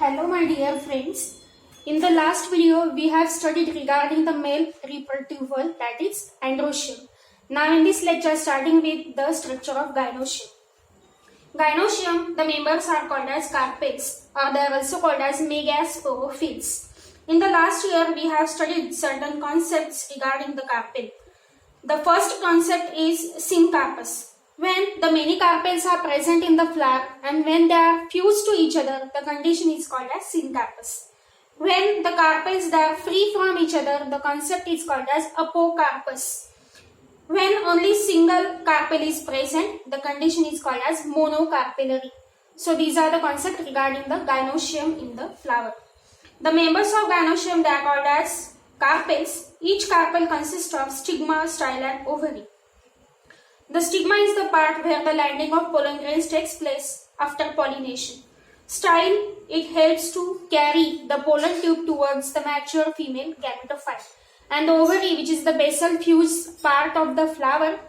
Hello my dear friends. In the last video we have studied regarding the male reproductive wall, that is androecium. Now in this lecture starting with the structure of gynoecium. Gynoecium, the members are called as carpels or they are also called as megasporophylls. In the last year we have studied certain concepts regarding the carpel. The first concept is syncarpus. When the many carpels are present in the flower and when they are fused to each other, the condition is called as syncarpus. When the carpels they are free from each other, the concept is called as apocarpus. When only single carpel is present, the condition is called as monocarpellary. So these are the concepts regarding the gynoecium in the flower. The members of gynoecium they are called as carpels. Each carpel consists of stigma, style and ovary. The stigma is the part where the landing of pollen grains takes place after pollination. Style, it helps to carry the pollen tube towards the mature female gametophyte. And the ovary, which is the basal fused part of the flower,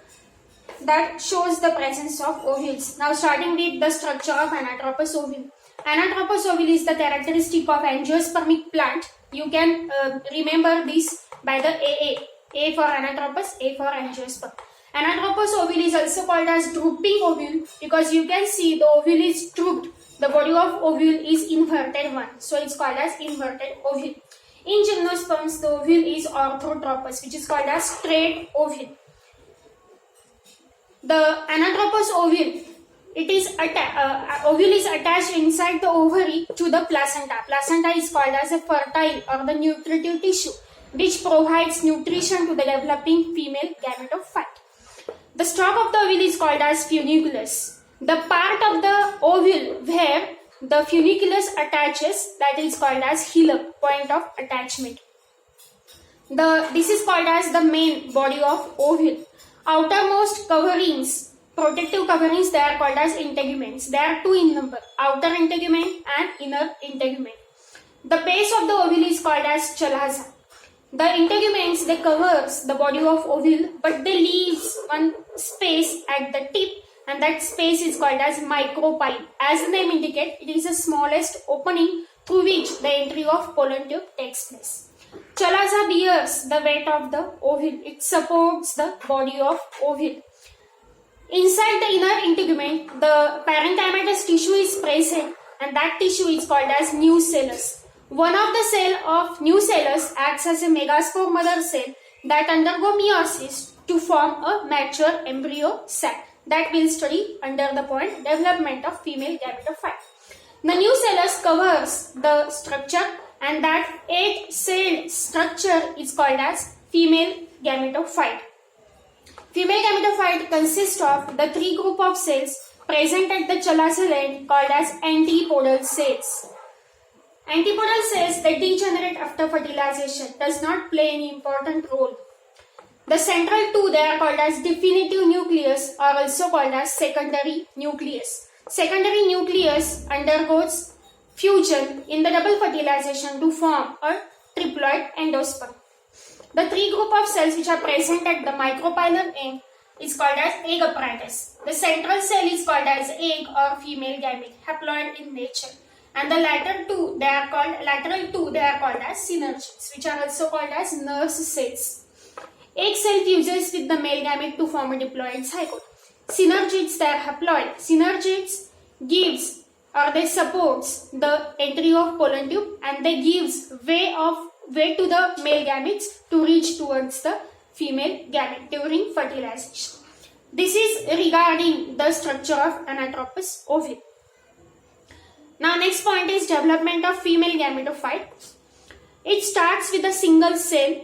that shows the presence of ovules. Now starting with the structure of anatropous ovule. Anatropous ovule is the characteristic of angiospermic plant. You can remember this by the AA. A for anatropous, A for angiosperm. Anatropous ovule is also called as drooping ovule because you can see the ovule is drooped. The body of ovule is inverted one. So it's called as inverted ovule. In gymnosperms, the ovule is orthotropous, which is called as straight ovule. The anatropous ovule, ovule is attached inside the ovary to the placenta. Placenta is called as a fertile or the nutritive tissue, which provides nutrition to the developing female gametophyte. The stalk of the ovule is called as funiculus. The part of the ovule where the funiculus attaches, that is called as hillock, point of attachment. This is called as the main body of ovule. Outermost coverings, protective coverings, they are called as integuments. There are two in number, outer integument and inner integument. The base of the ovule is called as chalaza. The integuments, they covers the body of ovule, but they leaves one space at the tip, and that space is called as micropyle. As the name indicates, it is the smallest opening through which the entry of pollen tube takes place. Chalaza bears the weight of the ovule. It supports the body of ovule. Inside the inner integument, the parenchymatous tissue is present, and that tissue is called as nucellus. One of the cell of nucellus acts as a megaspore mother cell that undergo meiosis to form a mature embryo sac. That will study under the point development of female gametophyte. The nucellus covers the structure, and that 8-celled structure is called as female gametophyte. Female gametophyte consists of the 3 group of cells present at the chalaza end called as antipodal cells. Antipodal cells that degenerate after fertilization does not play any important role. The central two, they are called as definitive nucleus or also called as secondary nucleus. Secondary nucleus undergoes fusion in the double fertilization to form a triploid endosperm. The 3 group of cells which are present at the micropylar end is called as egg apparatus. The central cell is called as egg or female gamete, haploid in nature. And the lateral two, they are called as synergids, which are also called as nurse cells. Egg cell fuses with the male gamete to form a diploid zygote. Synergids, they are haploid. Synergids gives or they supports the entry of pollen tube, and they gives way to the male gametes to reach towards the female gamete during fertilization. This is regarding the structure of anatropous ovule. Now next point is development of female gametophyte. It starts with a single cell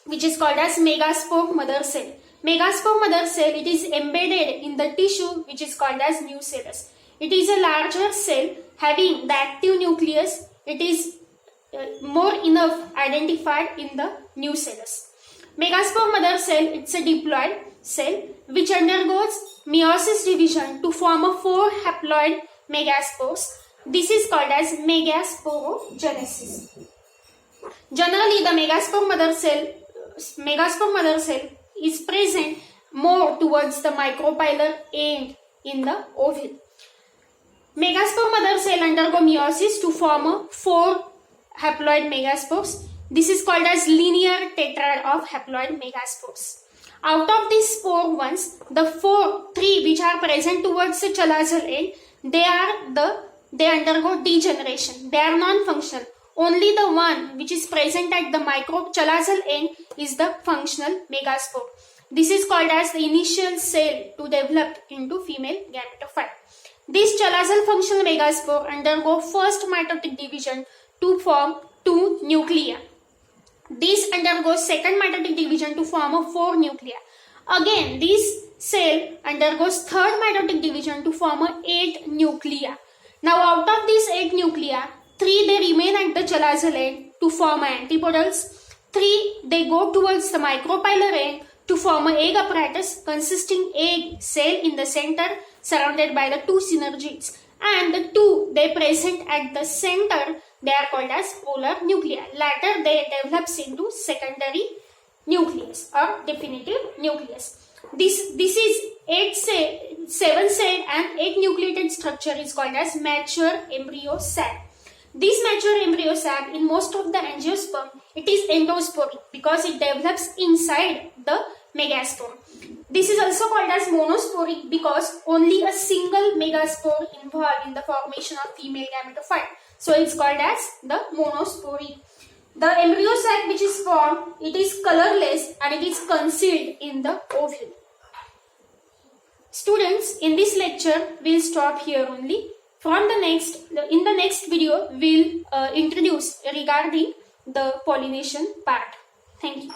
which is called as megaspore mother cell. Megaspore mother cell, it is embedded in the tissue which is called as nucellus. It is a larger cell having the active nucleus. It is more enough identified in the nucellus. Megaspore mother cell, it's a diploid cell which undergoes meiosis division to form a 4 haploid megaspores. This is called as megasporogenesis. Generally, the megaspore mother cell is present more towards the micropylar end in the ovule. Megaspore mother cell undergo meiosis to form 4 haploid megaspores. This is called as linear tetrad of haploid megaspores. Out of these spore ones, the 3 which are present towards the chalazal end, they undergo degeneration. They are non-functional. Only the one which is present at the microchalazal end is the functional megaspore. This is called as the initial cell to develop into female gametophyte. This chalazal functional megaspore undergo first mitotic division to form 2 nuclei. This undergoes second mitotic division to form 4 nuclei. Again, this cell undergoes third mitotic division to form 8 nuclei. Now, out of these 8 nuclei, 3 they remain at the chalazal end to form antipodals. 3 they go towards the micropylar end to form an egg apparatus consisting egg cell in the center surrounded by the 2 synergids. And the 2 they present at the center, they are called as polar nuclei. Later they develops into secondary nucleus or definitive nucleus. This is 7 cell and 8 nucleated structure is called as mature embryo sac. This mature embryo sac, in most of the angiosperm, it is endosporic because it develops inside the megaspore. This is also called as monosporic because only a single megaspore involved in the formation of female gametophyte. So it's called as the monosporic. The embryo sac which is formed, it is colorless and it is concealed in the ovule. Students, in this lecture, we'll stop here only. In the next video, we'll introduce regarding the pollination part. Thank you.